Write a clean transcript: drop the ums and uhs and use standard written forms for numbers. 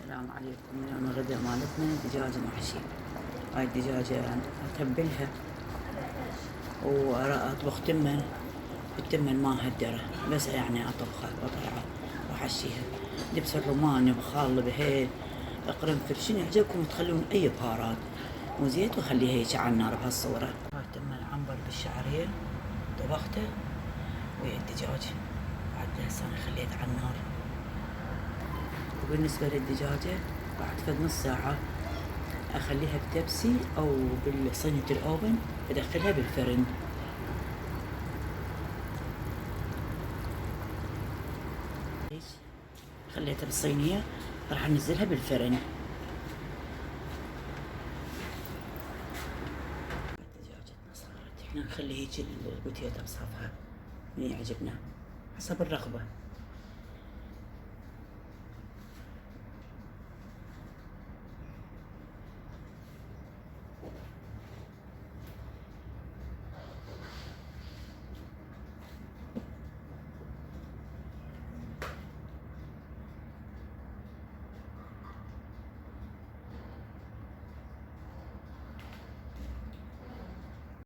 السلام عليكم. اليوم الغداء مالتنا دجاج محشي. هاي الدجاجة أتبلها وأطبخ تمن. التمن ما أهدره، بس يعني أطبخها وأطلعها وأحشيها دبس الرمان بخال بهيل قرنفل، شنو يعجبكم تخلون أي بهارات وزيت وخليها هيك على النار بهالصورة. هاي التمن عنبر بالشعرية طبخته ويا الدجاج، بعد هسه أنا خليته على النار. وبالنسبة للدجاجة بعد فد نص ساعة أخليها بتبسي أو بالصينية الأوفن أدخلها بالفرن. خليتها بالصينية راح أنزلها بالفرن. دجاجتنا صارت، احنا نخلي هيك البوتيتا بصفها من يعجبنا حسب الرغبة.